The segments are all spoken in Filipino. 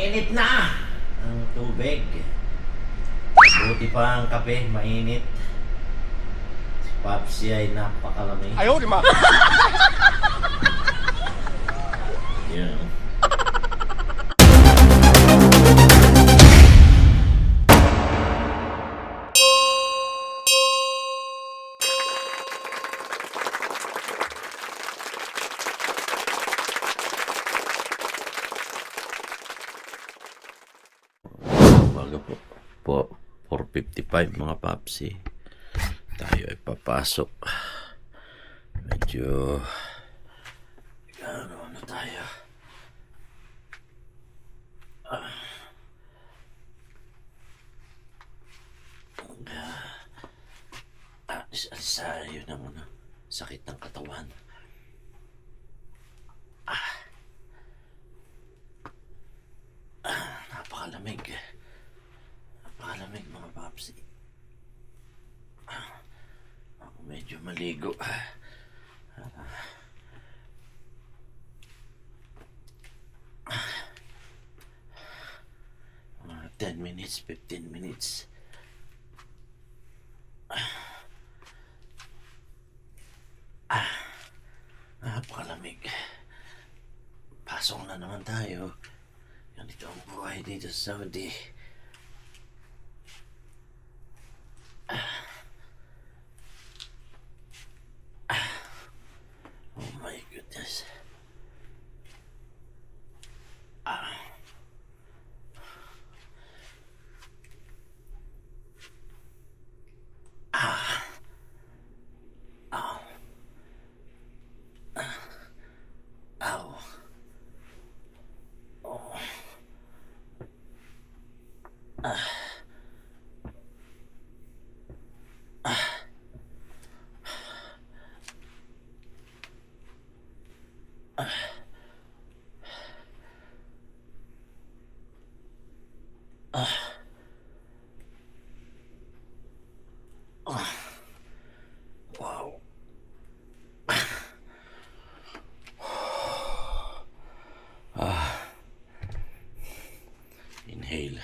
Mainit na ang tubig. Buti pa ang kape, mainit. Si Papsi ay napakalamig. Ayaw, di ma! Yan. Umaga po. 4:55 mga Papsi. Tayo ay papasok. Medyo ano tayo. Sayo ng sakit ng katawan. Napakalamig. Napakalamig mga Papsi. Ako medyo maligo. 10 minutes, 15 minutes. Napakalamig. Pasok na naman tayo. Ganito ang buhay dito sa Saudi. Oh my goodness. Wow. Inhale.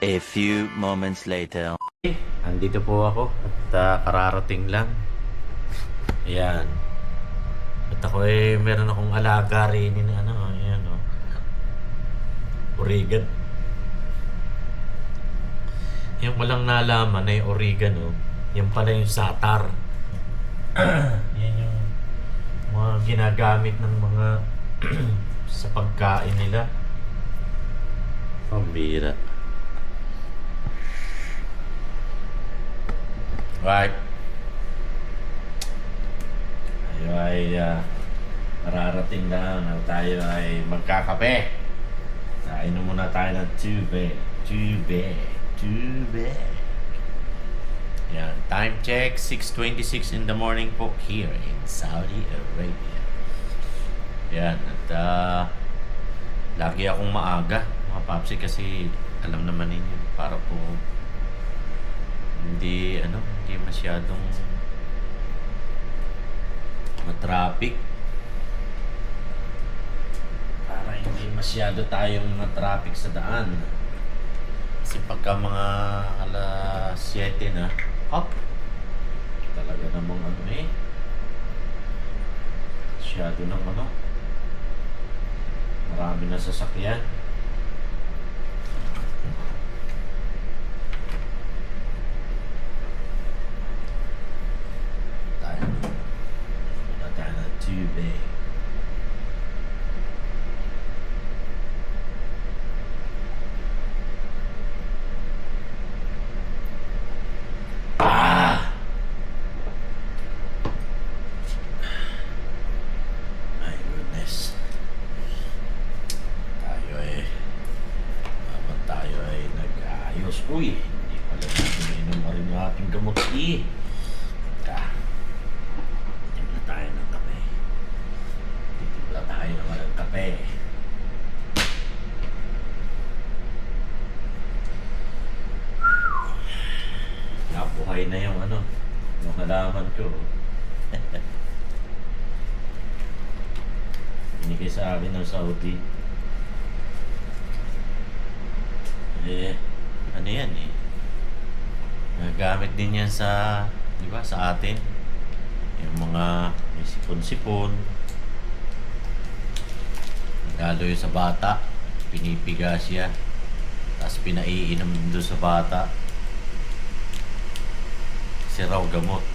A few moments later. Andito po ako at kararating lang. Ayan. At ako meron akong alaga rin na ayan Oregon. Yung walang nalaman na yung oregano, yan pala yung satar. Yan yung mga ginagamit ng mga sa pagkain nila. Pambira. Right. Tayo ay mararating lang at tayo ay magkakape. Inom muna tayo ng tube. Yan. Time check, 6:26 in the morning po here in Saudi Arabia. Yan. At lagi akong maaga, mga Papsi, kasi alam naman ninyo, para po hindi masyadong matraffic, para hindi masyado tayong matraffic sa daan. Kasi pagka mga alas 7 na, talaga namang masyado ng marami na sasakyan. Tube. My goodness. ko. Binigay sa akin ng Saudi. Ano yan eh? Nagamit din yan sa, di ba, sa atin. Yung mga may sipon-sipon. Lalo yung sa bata, pinipiga siya. Tapos pinaiinom doon sa bata. Kasi raw gamot.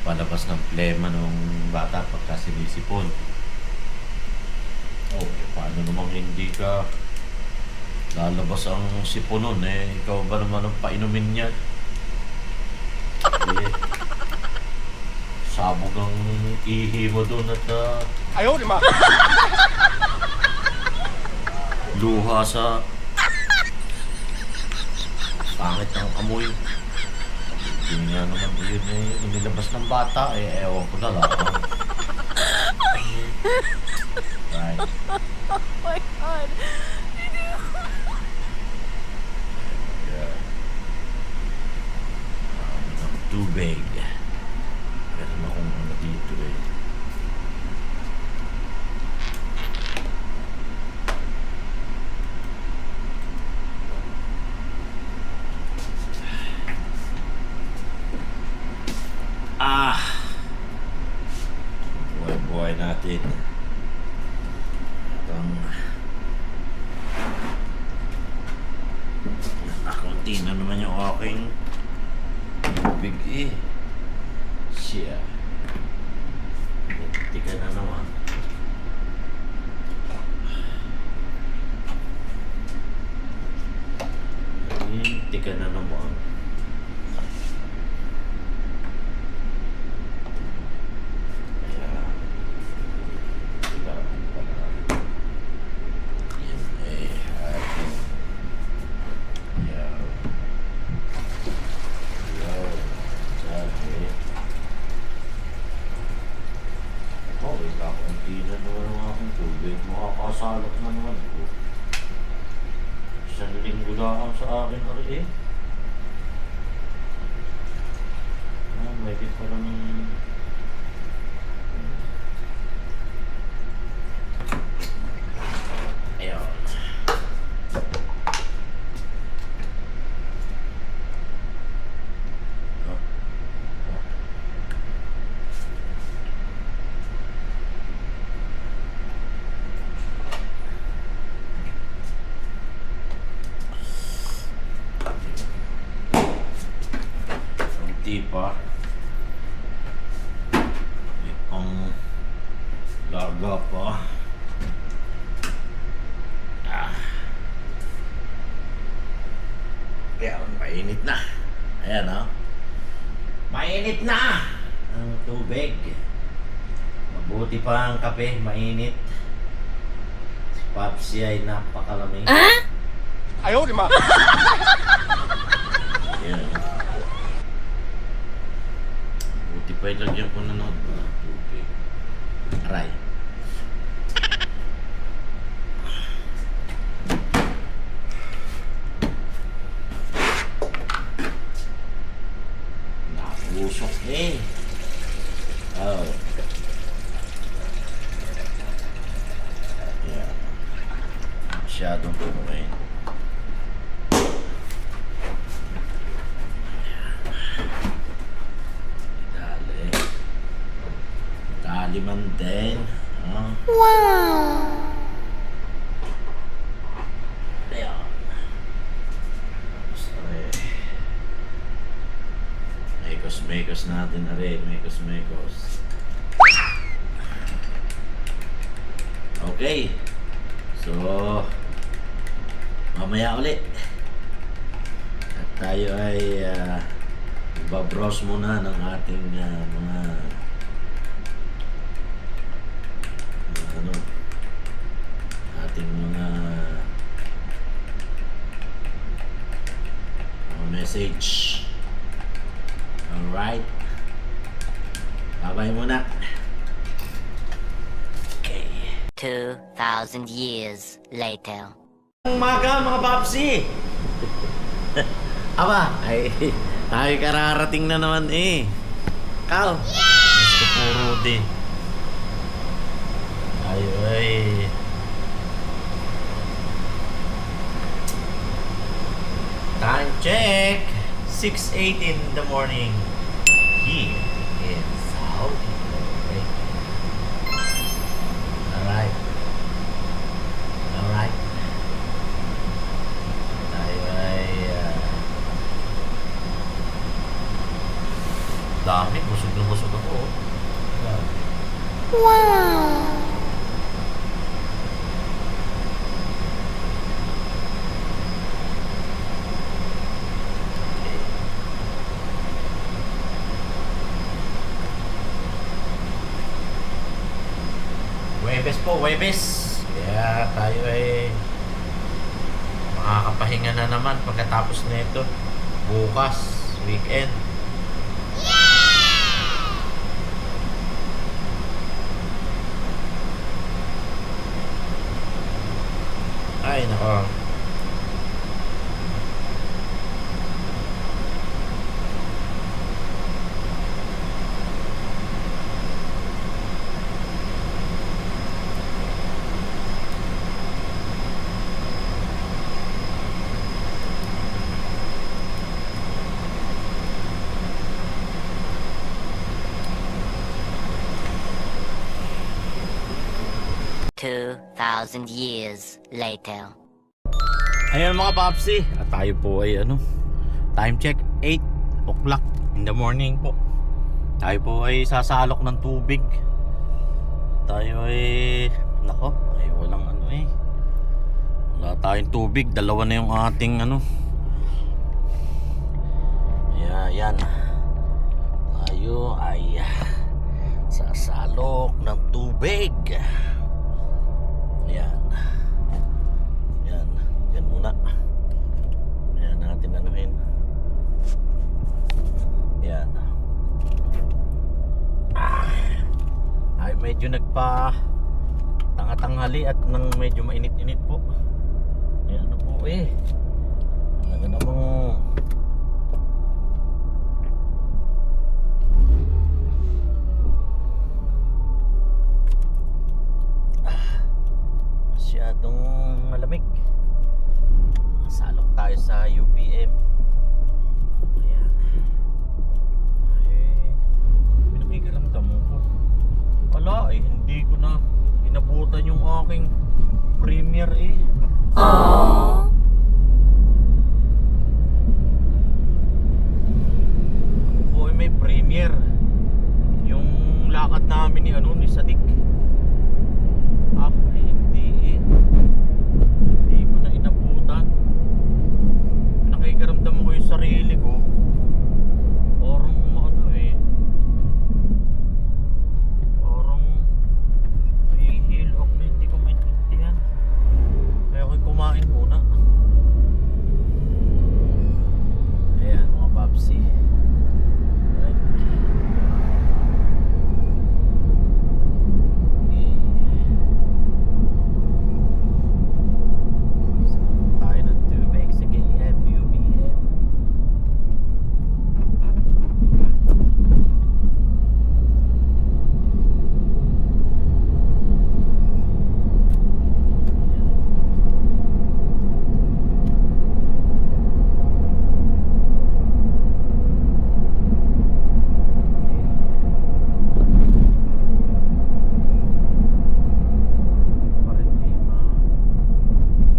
Palabas ng plema ng bata pagka sinisipon. Oh, paano namang hindi ka lalabas ang sipon nun eh? Ikaw ba naman ang painumin niya? Eh, sabog ang ihi mo doon at Ayaw, di ma. luha sa pangit ng amoy. Yun nga naman yun eh, inilabas ng bata eh, ewan ko na lang. Right. Oh my god. Yeah. Tubig. Meron akong ano dito eh. Buhay-buhay natin. Itong nakakunti na naman yung aking tubig eh. Siya. Tika na naman. Tika na naman. Makakasalok na naman ko. Isang linggo lang sa akin ari eh. May bit pa lang. Ayun. Hindi pa. May pang laga pa. Kaya mainit na. Ayan o. Mainit na ang tubig. Mabuti pa ang kape, mainit. Si Papsi ay napakalamig. Ayaw, di ma. Ayan. Buti pa ilagyan ko na ng tubig. Aray. Napusok eh. Oh. Yeah. Masyadong tumuin. Kaliman din. Wow. Ayan. Mekos natin na rin. Mekos. Okay. So, mamaya ulit. At tayo ay babrowse muna ng ating mga ating mga message. Alright. Bye-bye muna. Okay. 2,000 years later. Umaga mga papsi! Aba, ay, tayo kararating na naman eh. Kal. Gusto po Rudy. Ay. Time check. 6:18 in the morning. Here in Saudi Arabia. Alright. Tayo ay dami. Busog na busog ako. Wow. Huwebes po, Huwebes. Kaya tayo ay makakapahinga na naman pagkatapos nito. Bukas, weekend. Ay, nako. Two 2,000 years later. Ayun mga papsi, at tayo po ay time check 8 o'clock in the morning po. Tayo po ay sasalok ng tubig. Tayo ay nako, ay walang wala tayong tubig, dalawa na yung ating yan. Tayo ay sasalok ng tubig. Yan muna. Yan natin yan. Ay medyo nagpa tanga-tanghali at nang medyo mainit-init po. Yan po talaga namang masyadong malamig. Salok tayo sa UPM. Ayan. Pinakikaramdam ko. Wala hindi ko na inabutan yung aking premiere Aww. Oo, may premiere. Yung lakad namin ni Sadik. Hindi ko na inabutan. Nakikaramdam ko yung sarili ko. Parang parang nahihil ako na hindi ko maintindihan. Kaya ako'y kumain muna. Ayan mga papsi. Right. Tayo ng tubig sa KM, UBM.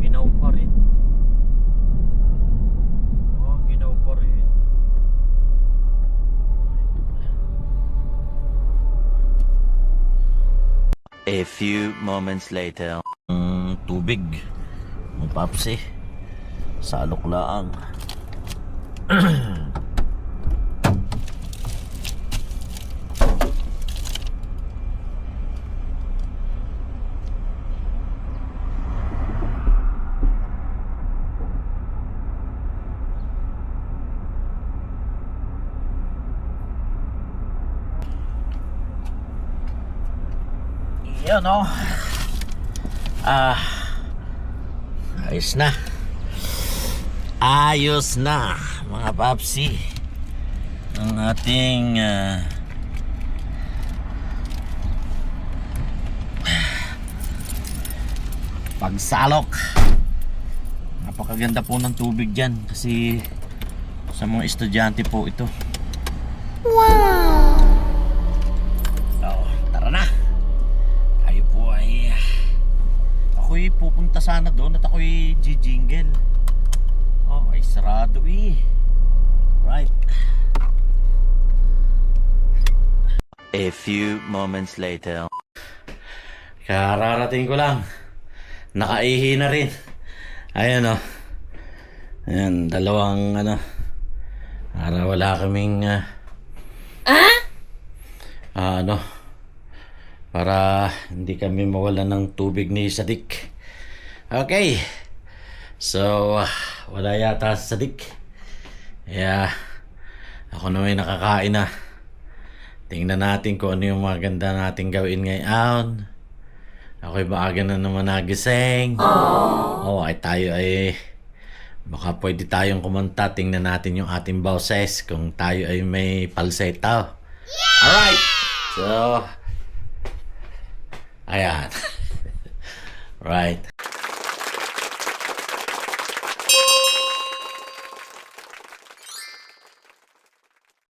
Ginaw pa rin. Ginaw pa rin. A few moments later. Tubig. Mga papsi. Salok laang. Yun ayos na. ayos na mga papsi ang ating pagsalok. Napakaganda po ng tubig dyan kasi sa mga estudyante po ito. Wow! Oh, tara na. Tayo po ay ako'y pupunta sana doon at ako'y jijingle. Oh, ay sarado eh. Right. A few moments later. Kararating ko lang. Nakaihi na rin. Ayan oh. Ayan, dalawang para wala kaming para hindi kami mawalan ng tubig ni Sadik. Okay. So, wala yata sa Sadik. Kaya, ako na may nakakain na. Tingnan natin kung ano yung maganda natin gawin ngayon. Ako'y maaga na naman nagising. Oh, ay tayo ay baka pwede tayong kumanta. Tingnan natin yung ating boses kung tayo ay may falsetto. Alright. So, ayan. Right.